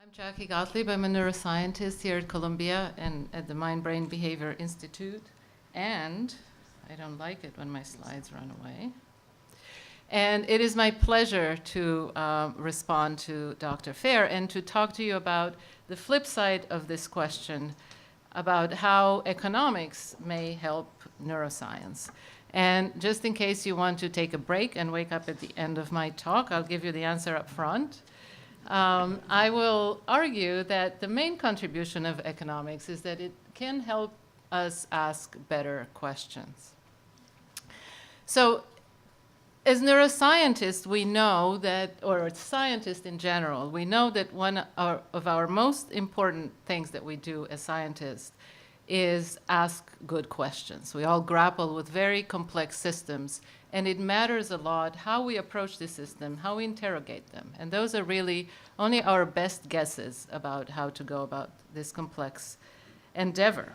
I'm Jackie Gottlieb. I'm a neuroscientist here at Columbia and at the Mind Brain Behavior Institute. And I don't like it when my slides run away. And it is my pleasure to respond to Dr. Fair and to talk to you about the flip side of this question about how economics may help neuroscience. And just in case you want to take a break and wake up at the end of my talk, I'll give you the answer up front. I will argue that the main contribution of economics is that it can help us ask better questions. So, as neuroscientists, we know that, or scientists in general, we know that one of our most important things that we do as scientists is ask good questions. We all grapple with very complex systems, and it matters a lot how we approach the system, how we interrogate them. And those are really only our best guesses about how to go about this complex endeavor.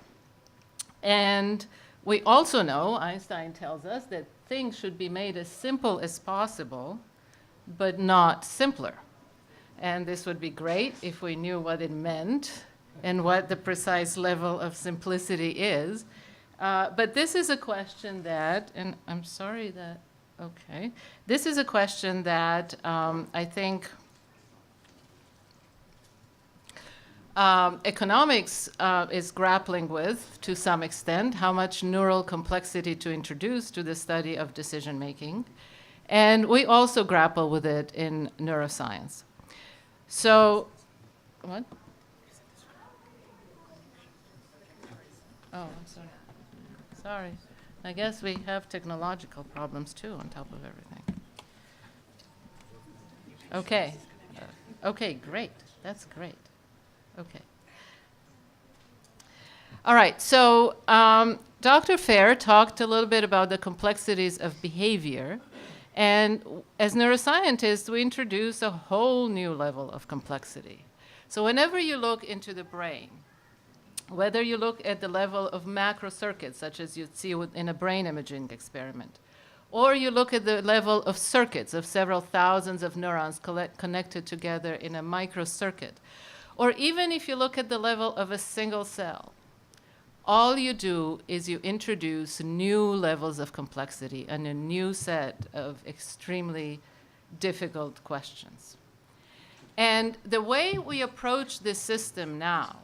And we also know, Einstein tells us, that things should be made as simple as possible, but not simpler. And this would be great if we knew what it meant and what the precise level of simplicity is. But this is a question that, and I'm sorry that, okay, this is a question that I think economics is grappling with to some extent, how much neural complexity to introduce to the study of decision making. And we also grapple with it in neuroscience. So, what? Oh, I'm sorry. Sorry. I guess we have technological problems too on top of everything. Okay. Okay, great. That's great. Okay. All right, so Dr. Fair talked a little bit about the complexities of behavior. And as neuroscientists, we introduce a whole new level of complexity. So whenever you look into the brain, whether you look at the level of macro circuits, such as you'd see in a brain imaging experiment, or you look at the level of circuits of several thousands of neurons connected together in a microcircuit, or even if you look at the level of a single cell, all you do is you introduce new levels of complexity and a new set of extremely difficult questions. And the way we approach this system now,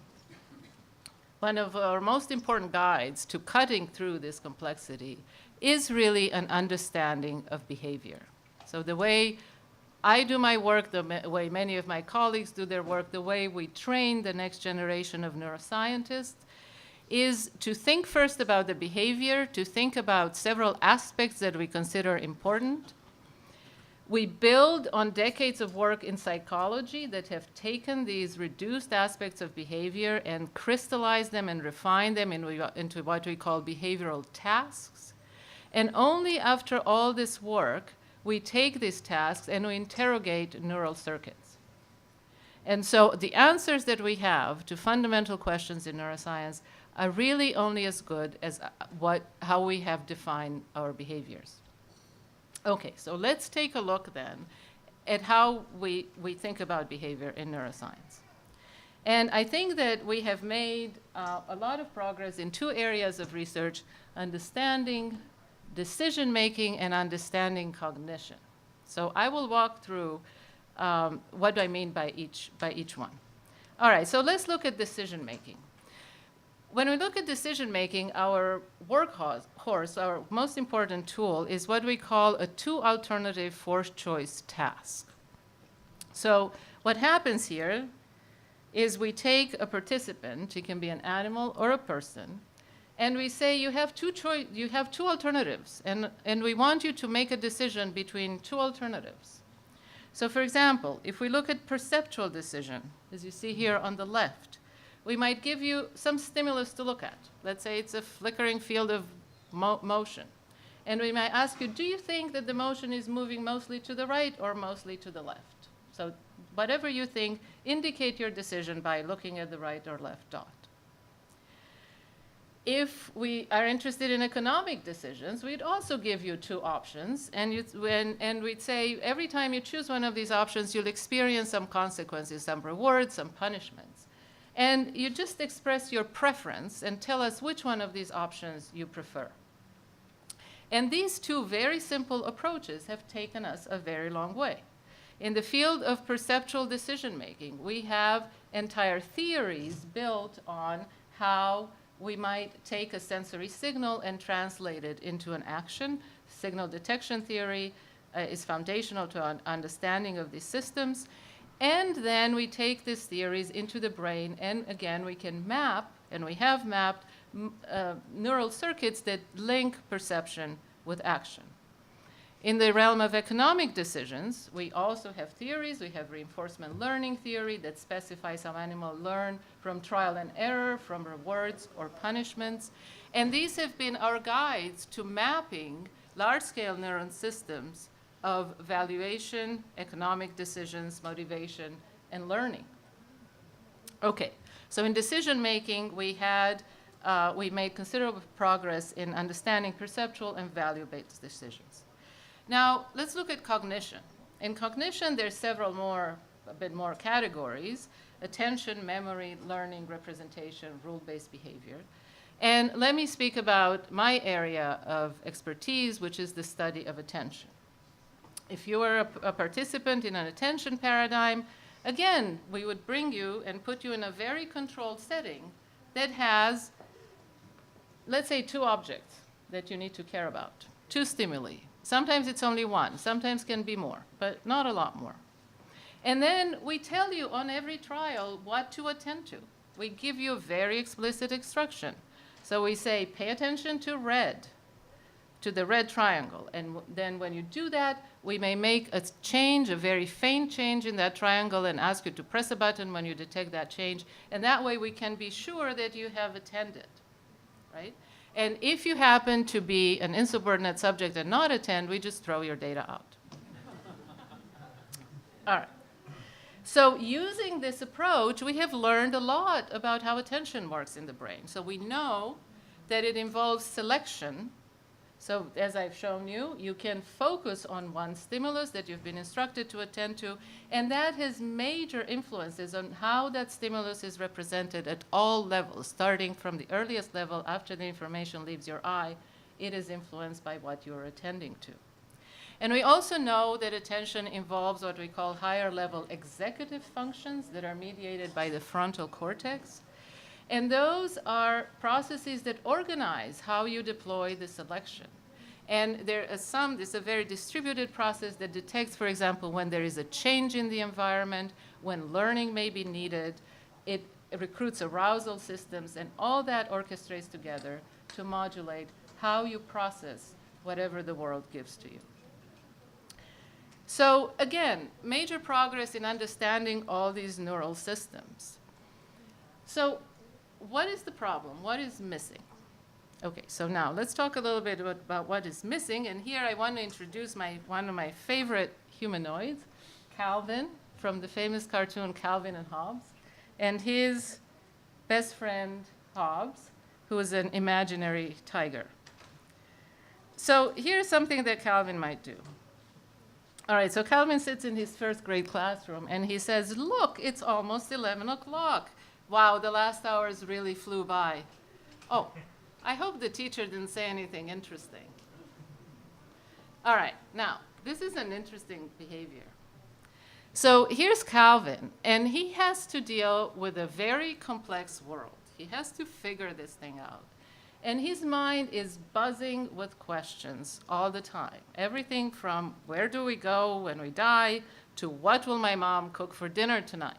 one of our most important guides to cutting through this complexity is really an understanding of behavior. So the way I do my work, the way many of my colleagues do their work, the way we train the next generation of neuroscientists is to think first about the behavior, to think about several aspects that we consider important. We build on decades of work in psychology that have taken these reduced aspects of behavior and crystallized them and refined them into what we call behavioral tasks. And only after all this work, we take these tasks and we interrogate neural circuits. And so the answers that we have to fundamental questions in neuroscience are really only as good as how we have defined our behaviors. Okay, so let's take a look then at how we think about behavior in neuroscience. And I think that we have made a lot of progress in two areas of research: understanding decision-making and understanding cognition. So I will walk through what I mean by each one. All right, so let's look at decision-making. When we look at decision-making, our workhorse, our most important tool, is what we call a two-alternative forced-choice task. So what happens here is we take a participant, it can be an animal or a person, and we say you have two alternatives, and we want you to make a decision between two alternatives. So for example, if we look at perceptual decision, as you see here on the left, we might give you some stimulus to look at. Let's say it's a flickering field of motion. And we might ask you, do you think that the motion is moving mostly to the right or mostly to the left? So whatever you think, indicate your decision by looking at the right or left dot. If we are interested in economic decisions, we'd also give you two options, and we'd say every time you choose one of these options, you'll experience some consequences, some rewards, some punishments. And you just express your preference and tell us which one of these options you prefer. And these two very simple approaches have taken us a very long way. In the field of perceptual decision making, we have entire theories built on how we might take a sensory signal and translate it into an action. Signal detection theory is foundational to an understanding of these systems. And then we take these theories into the brain, and again, we can map, and we have mapped neural circuits that link perception with action. In the realm of economic decisions, we also have theories. We have reinforcement learning theory that specifies how animals learn from trial and error, from rewards or punishments. And these have been our guides to mapping large-scale neuron systems of valuation, economic decisions, motivation, and learning. Okay, so in decision-making, we made considerable progress in understanding perceptual and value-based decisions. Now, let's look at cognition. In cognition, there's a bit more categories: attention, memory, learning, representation, rule-based behavior. And let me speak about my area of expertise, which is the study of attention. If you are a participant in an attention paradigm, again, we would bring you and put you in a very controlled setting that has, let's say, two objects that you need to care about, two stimuli. Sometimes it's only one, sometimes can be more, but not a lot more. And then we tell you on every trial what to attend to. We give you very explicit instruction. So we say, pay attention to red, to the red triangle. And then when you do that, we may make a change, a very faint change in that triangle, and ask you to press a button when you detect that change. And that way we can be sure that you have attended, right? And if you happen to be an insubordinate subject and not attend, we just throw your data out. All right. So using this approach, we have learned a lot about how attention works in the brain. So we know that it involves selection. So as I've shown you, you can focus on one stimulus that you've been instructed to attend to, and that has major influences on how that stimulus is represented at all levels, starting from the earliest level after the information leaves your eye. It is influenced by what you're attending to. And we also know that attention involves what we call higher level executive functions that are mediated by the frontal cortex. And those are processes that organize how you deploy the selection. And there's a very distributed process that detects, for example, when there is a change in the environment, when learning may be needed. It recruits arousal systems, and all that orchestrates together to modulate how you process whatever the world gives to you. So again, major progress in understanding all these neural systems. So what is the problem? What is missing? Okay, so now let's talk a little bit about what is missing. And here I want to introduce one of my favorite humanoids, Calvin, from the famous cartoon Calvin and Hobbes, and his best friend, Hobbes, who is an imaginary tiger. So here's something that Calvin might do. All right, so Calvin sits in his first grade classroom, and he says, look, it's almost 11 o'clock. Wow, the last hours really flew by. Oh, I hope the teacher didn't say anything interesting. All right, now, this is an interesting behavior. So here's Calvin, and he has to deal with a very complex world. He has to figure this thing out. And his mind is buzzing with questions all the time. Everything from where do we go when we die to what will my mom cook for dinner tonight?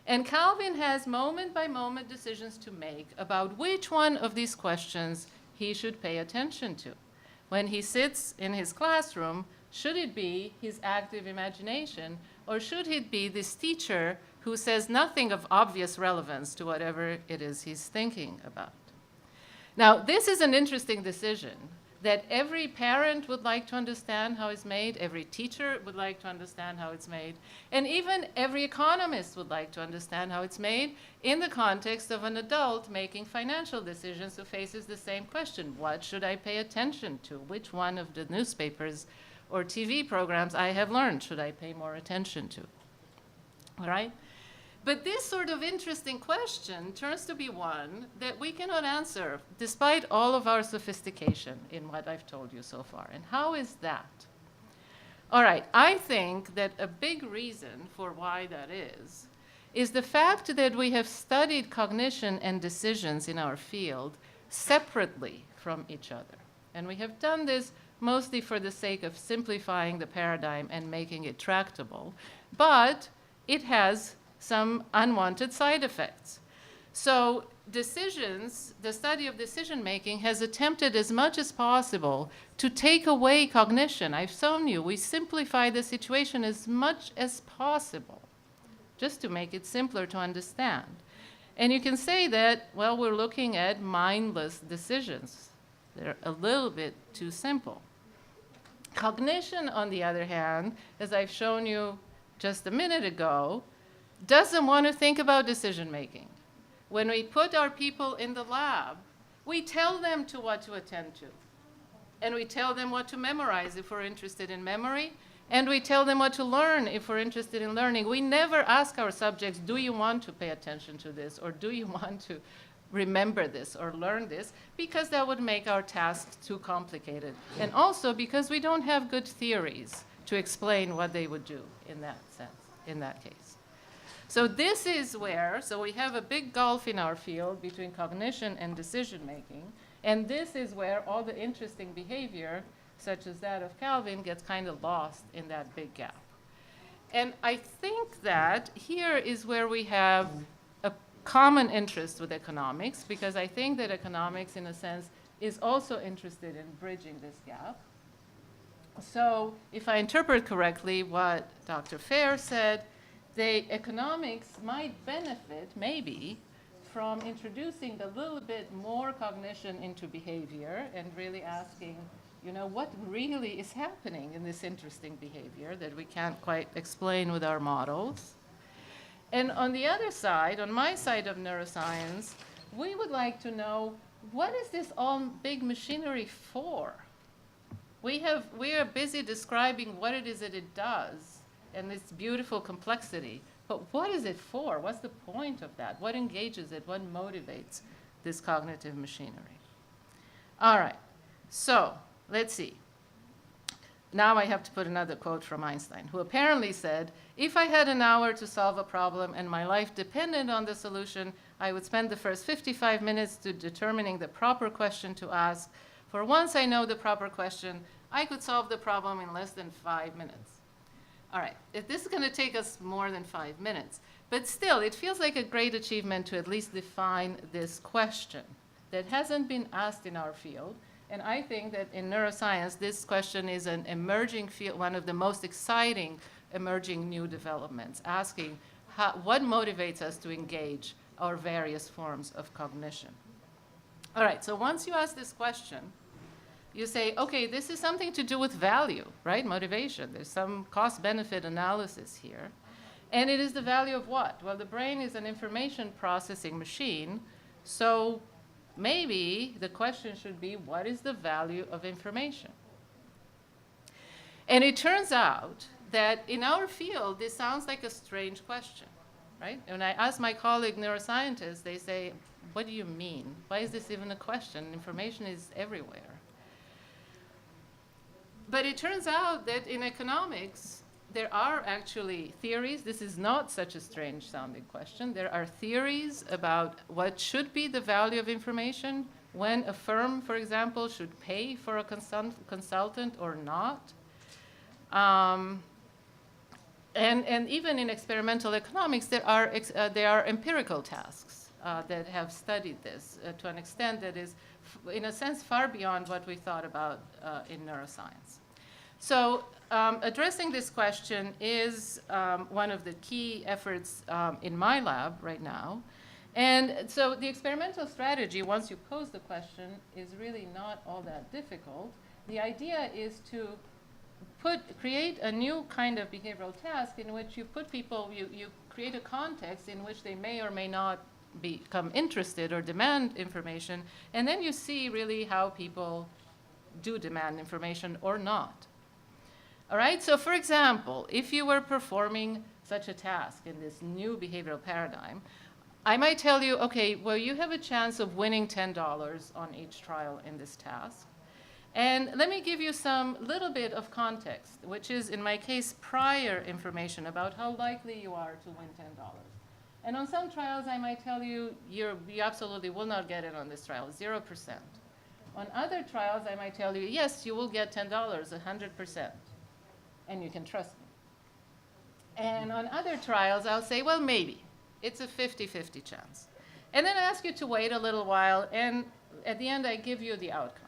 And Calvin has moment-by-moment decisions to make about which one of these questions he should pay attention to. When he sits in his classroom, should it be his active imagination, or should it be this teacher who says nothing of obvious relevance to whatever it is he's thinking about? Now, this is an interesting decision that every parent would like to understand how it's made, every teacher would like to understand how it's made, and even every economist would like to understand how it's made in the context of an adult making financial decisions who faces the same question. What should I pay attention to? Which one of the newspapers or TV programs I have learned should I pay more attention to? All right? But this sort of interesting question turns to be one that we cannot answer despite all of our sophistication in what I've told you so far. And how is that? All right, I think that a big reason for why that is the fact that we have studied cognition and decisions in our field separately from each other. And we have done this mostly for the sake of simplifying the paradigm and making it tractable. But it has some unwanted side effects. So decisions, the study of decision making has attempted as much as possible to take away cognition. I've shown you, we simplify the situation as much as possible, just to make it simpler to understand. And you can say that, well, we're looking at mindless decisions. They're a little bit too simple. Cognition, on the other hand, as I've shown you just a minute ago, doesn't want to think about decision making. When we put our people in the lab, we tell them to what to attend to. And we tell them what to memorize if we're interested in memory. And we tell them what to learn if we're interested in learning. We never ask our subjects, do you want to pay attention to this? Or do you want to remember this or learn this? Because that would make our tasks too complicated. And also because we don't have good theories to explain what they would do in that sense, in that case. So this is where, so we have a big gulf in our field between cognition and decision making, and this is where all the interesting behavior, such as that of Calvin, gets kind of lost in that big gap. And I think that here is where we have a common interest with economics, because I think that economics, in a sense, is also interested in bridging this gap. So if I interpret correctly what Dr. Fair said, the economics might benefit, maybe, from introducing a little bit more cognition into behavior and really asking, you know, what really is happening in this interesting behavior that we can't quite explain with our models. And on the other side, on my side of neuroscience, we would like to know, what is this all big machinery for? We are busy describing what it is that it does and this beautiful complexity. But what is it for? What's the point of that? What engages it? What motivates this cognitive machinery? All right, so let's see. Now I have to put another quote from Einstein, who apparently said, if I had an hour to solve a problem and my life depended on the solution, I would spend the first 55 minutes to determining the proper question to ask. For once I know the proper question, I could solve the problem in less than 5 minutes. All right, if this is going to take us more than 5 minutes, but still, it feels like a great achievement to at least define this question that hasn't been asked in our field. And I think that in neuroscience, this question is an emerging field, one of the most exciting emerging new developments, asking what motivates us to engage our various forms of cognition. All right, so once you ask this question, you say, okay, this is something to do with value, right? Motivation. There's some cost-benefit analysis here. And it is the value of what? Well, the brain is an information processing machine, so maybe the question should be, what is the value of information? And it turns out that in our field, this sounds like a strange question, right? When I ask my colleague neuroscientists, they say, what do you mean? Why is this even a question? Information is everywhere. But it turns out that in economics, there are actually theories. This is not such a strange sounding question. There are theories about what should be the value of information, when a firm, for example, should pay for a consultant or not. And even in experimental economics, there are empirical tasks that have studied this to an extent that is, in a sense, far beyond what we thought about in neuroscience. So addressing this question is one of the key efforts in my lab right now. And so the experimental strategy, once you pose the question, is really not all that difficult. The idea is to create a new kind of behavioral task in which you put people, you create a context in which they may or may not become interested or demand information, and then you see really how people do demand information or not. All right, so for example, if you were performing such a task in this new behavioral paradigm, I might tell you, okay, well, you have a chance of winning $10 on each trial in this task. And let me give you some little bit of context, which is, in my case, prior information about how likely you are to win $10. And on some trials, I might tell you, you absolutely will not get it on this trial, 0%. On other trials, I might tell you, yes, you will get $10, 100%, and you can trust me. And on other trials, I'll say, well, maybe. It's a 50-50 chance. And then I ask you to wait a little while, and at the end, I give you the outcome.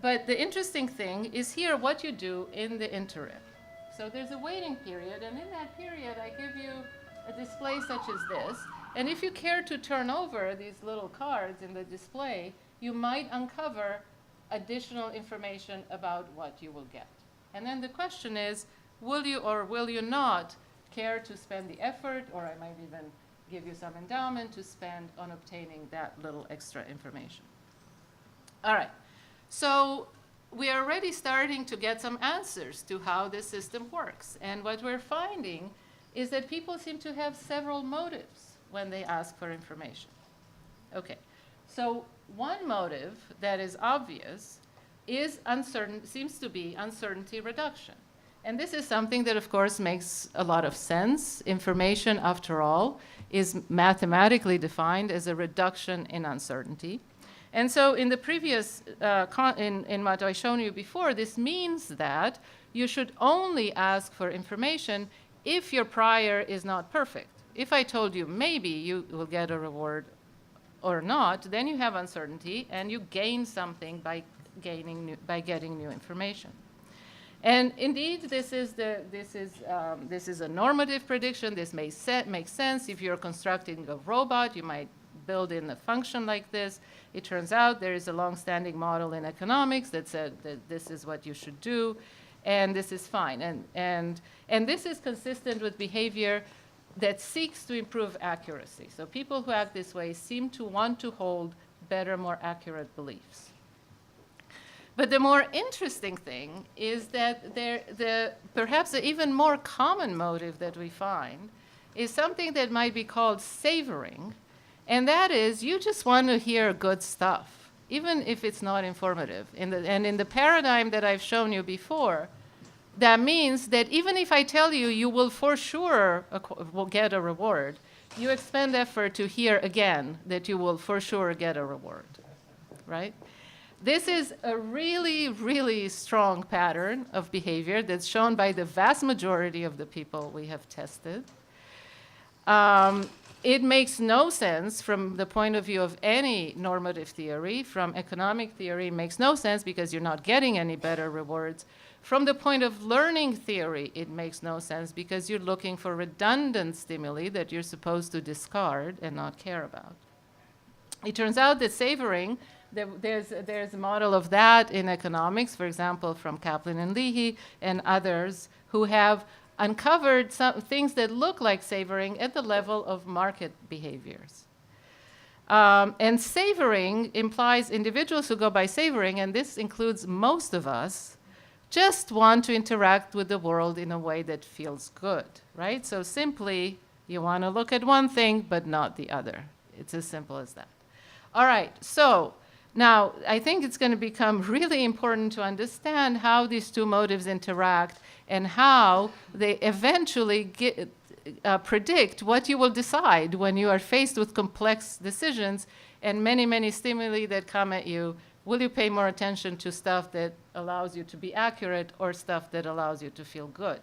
But the interesting thing is here what you do in the interim. So there's a waiting period, and in that period, I give you a display such as this. And if you care to turn over these little cards in the display, you might uncover additional information about what you will get. And then the question is, will you or will you not care to spend the effort, or I might even give you some endowment to spend on obtaining that little extra information. All right. So we are already starting to get some answers to how this system works. And what we're finding is that people seem to have several motives when they ask for information. Okay, so one motive that is obvious is seems to be uncertainty reduction. And this is something that, of course, makes a lot of sense. Information, after all, is mathematically defined as a reduction in uncertainty. And so in the previous, in what I've shown you before, this means that you should only ask for information if your prior is not perfect. If I told you maybe you will get a reward or not, then you have uncertainty and you gain something by getting new information. And indeed, this is a normative prediction. This may make sense. If you're constructing a robot, you might build in a function like this. It turns out there is a long-standing model in economics that said that this is what you should do, and this is fine. And this is consistent with behavior that seeks to improve accuracy. So people who act this way seem to want to hold better, more accurate beliefs. But the more interesting thing is that perhaps the even more common motive that we find is something that might be called savoring. And that is, you just want to hear good stuff, even if it's not informative. And in the paradigm that I've shown you before, that means that even if I tell you you will for sure will get a reward, you expend effort to hear again that you will for sure get a reward, right? This is a really, really strong pattern of behavior that's shown by the vast majority of the people we have tested. It makes no sense from the point of view of any normative theory. From economic theory, it makes no sense because you're not getting any better rewards. From the point of learning theory, it makes no sense because you're looking for redundant stimuli that you're supposed to discard and not care about. It turns out that savoring, there's a model of that in economics, for example, from Kaplan and Leahy and others who have uncovered some things that look like savoring at the level of market behaviors. And savoring implies individuals who go by savoring, and this includes most of us, just want to interact with the world in a way that feels good, right? So simply, you want to look at one thing, but not the other. It's as simple as that. All right, so now I think it's going to become really important to understand how these two motives interact and how they eventually predict what you will decide when you are faced with complex decisions and many, many stimuli that come at you. Will you pay more attention to stuff that allows you to be accurate or stuff that allows you to feel good?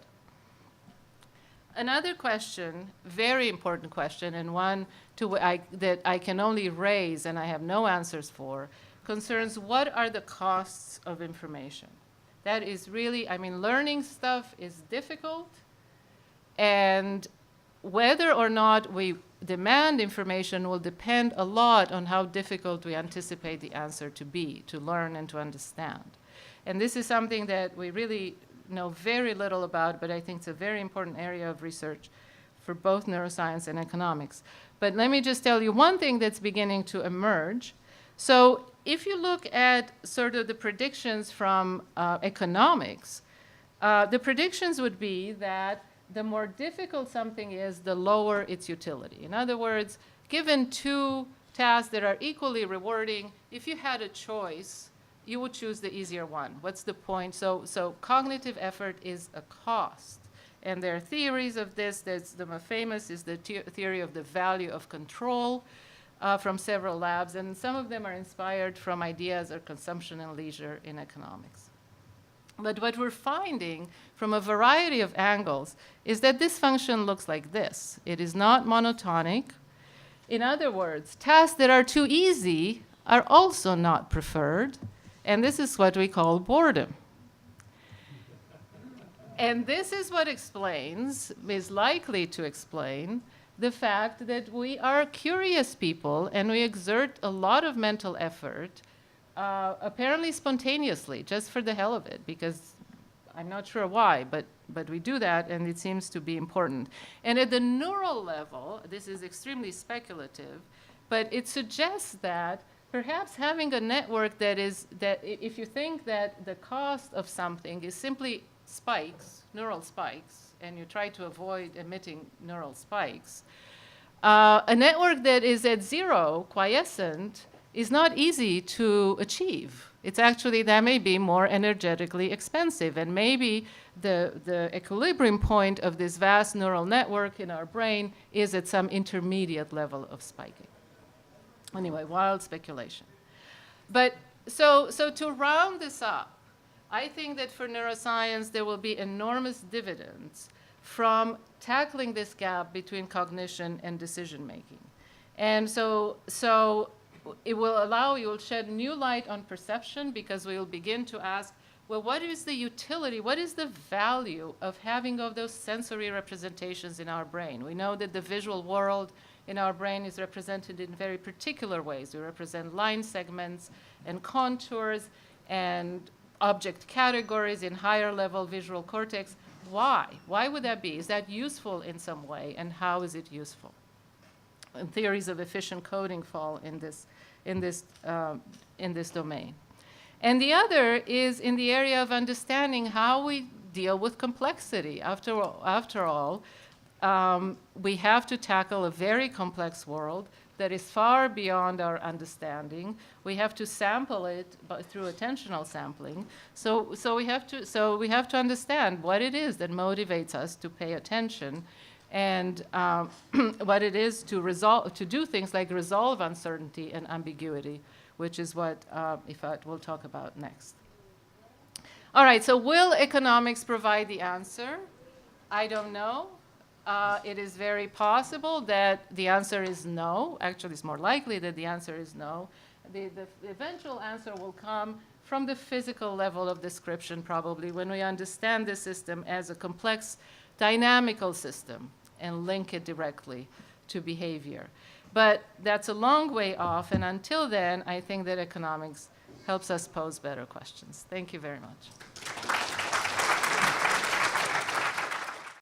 Another question, very important question, and one that I can only raise and I have no answers for, concerns what are the costs of information? That is really, I mean, learning stuff is difficult, and whether or not we demand information will depend a lot on how difficult we anticipate the answer to be, to learn and to understand. And this is something that we really know very little about, but I think it's a very important area of research for both neuroscience and economics. But let me just tell you one thing that's beginning to emerge. So if you look at sort of the predictions from economics, the predictions would be that the more difficult something is, the lower its utility. In other words, given two tasks that are equally rewarding, if you had a choice, you would choose the easier one. What's the point? So cognitive effort is a cost. And there are theories of this. The most famous is the theory of the value of control from several labs. And some of them are inspired from ideas of consumption and leisure in economics. But what we're finding from a variety of angles is that this function looks like this. It is not monotonic. In other words, tasks that are too easy are also not preferred. And this is what we call boredom. And this is what is likely to explain the fact that we are curious people and we exert a lot of mental effort, apparently spontaneously, just for the hell of it, because I'm not sure why, but we do that, and it seems to be important. And at the neural level, this is extremely speculative, but it suggests that perhaps having a network that if you think that the cost of something is simply spikes, neural spikes, and you try to avoid emitting neural spikes, a network that is at zero, quiescent, is not easy to achieve. It's actually, that may be more energetically expensive, and maybe the equilibrium point of this vast neural network in our brain is at some intermediate level of spiking. Anyway, wild speculation. But so to round this up, I think that for neuroscience, there will be enormous dividends from tackling this gap between cognition and decision making. And so it will shed new light on perception, because we will begin to ask, well, what is the utility, what is the value of having of those sensory representations in our brain? We know that the visual world in our brain is represented in very particular ways. We represent line segments and contours and object categories in higher level visual cortex. Why? Why would that be? Is that useful in some way, and how is it useful? And theories of efficient coding fall in this domain. And the other is in the area of understanding how we deal with complexity. After all, we have to tackle a very complex world that is far beyond our understanding. We have to sample it through attentional sampling. So we have to understand what it is that motivates us to pay attention, and what it is to do things like resolve uncertainty and ambiguity, which is what Ifat will talk about next. All right, so will economics provide the answer? I don't know. It is very possible that the answer is no. Actually, it's more likely that the answer is no. The eventual answer will come from the physical level of description, probably, when we understand the system as a complex dynamical system and link it directly to behavior. But that's a long way off, and until then, I think that economics helps us pose better questions. Thank you very much.